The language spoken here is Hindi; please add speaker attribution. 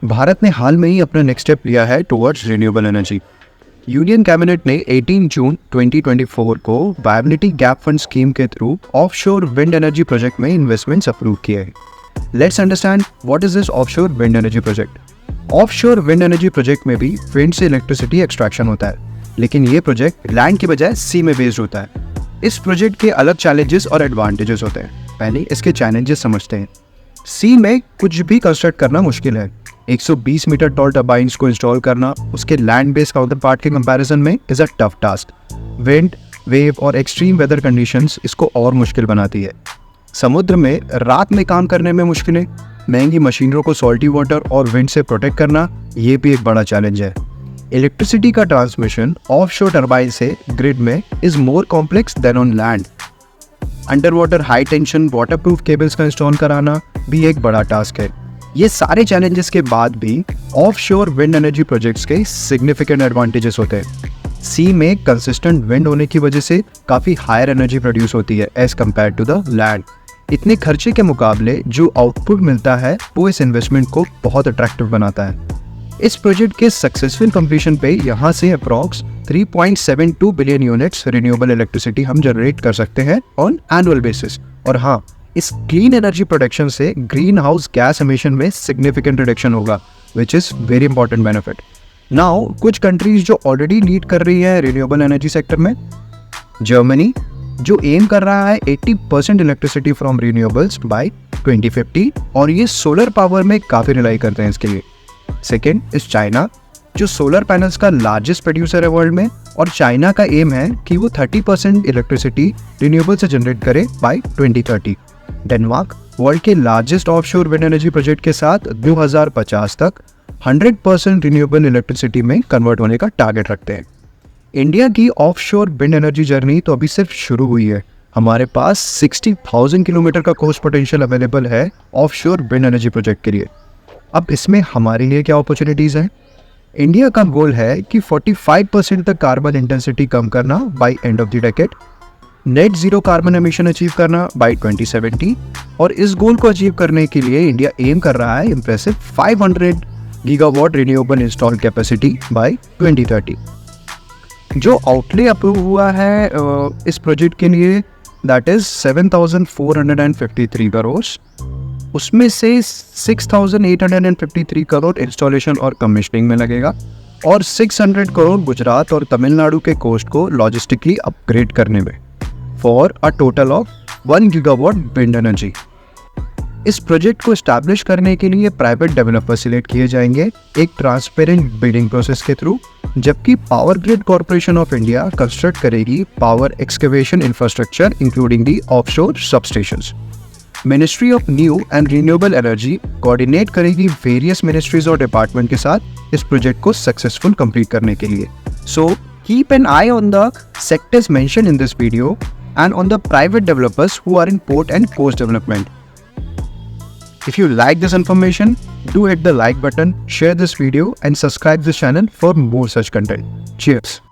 Speaker 1: भारत ने हाल में ही अपना नेक्स्ट स्टेप लिया है towards renewable energy. Union cabinet ने 18 जून 2024 को वायबिलिटी गैप फंड स्कीम के through offshore wind energy project में इन्वेस्टमेंट्स अप्रूव किए हैं। Let's understand what is this offshore wind energy project. Offshore wind energy project में भी विंड से इलेक्ट्रिसिटी एक्सट्रैक्शन होता है, लेकिन ये प्रोजेक्ट लैंड की बजाय सी में बेस्ड होता है। इस प्रोजेक्ट के अलग चैलेंजेस और एडवांटेजेस होते हैं। पहले इसके चैलेंजेस समझते हैं। सी में कुछ भी कंस्ट्रक्ट करना मुश्किल है। 120 मीटर टॉल टर्बाइंस को इंस्टॉल करना उसके लैंड बेस्ड काउंटर पार्ट के कंपैरिजन में is a tough task. Wind, wave और एक्सट्रीम वेदर कंडीशंस इसको और मुश्किल बनाती है। समुद्र में रात में काम करने में मुश्किलें, महंगी मशीनरों को सॉल्टी वाटर और विंड से प्रोटेक्ट करना, ये भी एक बड़ा चैलेंज है। इलेक्ट्रिसिटी का ट्रांसमिशन ऑफशोर टर्बाइन से ग्रिड में is more complex than on land. Under water high tension waterproof cables का इंस्टॉल कराना भी एक बड़ा टास्क है। ये सारे चैलेंजेस के बाद भी ऑफशोर विंड एनर्जी प्रोजेक्ट्स के सिग्निफिकेंट एडवांटेजेस होते हैं। सी में कंसिस्टेंट विंड होने की वजह से काफ़ी हायर एनर्जी प्रोड्यूस होती है as compare to the land. इतने खर्चे के मुकाबले जो आउटपुट मिलता है वो इस इन्वेस्टमेंट को बहुत अट्रैक्टिव बनाता है। इस प्रोजेक्ट के सक्सेसफुल कंप्लीशन पे यहाँ से approx 3.72 billion units renewable electricity हम जनरेट कर सकते हैं ऑन एनुअल बेसिस। और हाँ, इस क्लीन एनर्जी प्रोडक्शन से ग्रीन हाउस गैस एमिशन में सिग्निफिकेंट रिडक्शन होगा, which is very important benefit. Now कुछ कंट्रीज जो ऑलरेडी लीड कर रही है रिन्यूएबल एनर्जी सेक्टर में, जर्मनी जो एम कर रहा है 80% इलेक्ट्रिसिटी फ्रॉम रिन्यूएबल्स बाय 2050 और ये सोलर पावर में काफ़ी रिलाई करते हैं इसके लिए। सेकेंड इज चाइना जो सोलर पैनल्स का लार्जेस्ट प्रोड्यूसर है वर्ल्ड में, और चाइना का एम है कि वो 30% इलेक्ट्रिसिटी रिन्यूएबल से जनरेट करे बाय 2030। डेनमार्क वर्ल्ड के largest offshore wind energy project के साथ 2050 तक 100% रिन्यूएबल इलेक्ट्रिसिटी में कन्वर्ट होने का टारगेट रखते हैं। इंडिया की ऑफशोर विंड एनर्जी जर्नी तो अभी सिर्फ शुरू हुई है। हमारे पास 60,000 किलोमीटर का कोस्ट पोटेंशियल अवेलेबल है ऑफशोर विंड एनर्जी प्रोजेक्ट के लिए। अब इसमें हमारे लिए क्या अपॉर्चुनिटीज़ हैं? इंडिया का गोल है कि 45% तक कार्बन इंटेंसिटी कम करना by end of the decade, net zero carbon emission achieve करना बाय 2070, और इस गोल को अचीव करने के लिए इंडिया एम कर रहा है impressive 500 gigawatt renewable install capacity by 2030। जो आउटले अप्रूव हुआ है इस प्रोजेक्ट के लिए दैट इज 7,453 करोड़। उसमें से 6,853 करोड़ इंस्टॉलेशन और कमिश्निंग में लगेगा और 600 करोड़ गुजरात और तमिलनाडु के कोस्ट को लॉजिस्टिकली अपग्रेड करने में, for a total of 1 gigawatt wind energy. इस प्रोजेक्ट को एस्टैब्लिश करने के लिए प्राइवेट डेवलपर सिलेक्ट किए जाएंगे एक ट्रांसपेरेंट बिडिंग प्रोसेस के थ्रू, जबकि power grid corporation of India construct करेगी power excavation infrastructure including the offshore substations. Ministry of new and renewable energy coordinate करेगी वेरियस मिनिस्ट्रीज और डिपार्टमेंट के साथ इस प्रोजेक्ट को सक्सेसफुल कंप्लीट करने के लिए। So keep an I on the sectors mentioned in this video and on the private developers who are in port and coast development. If you like this information, do hit the like button, share this video and subscribe this channel for more such content. Cheers!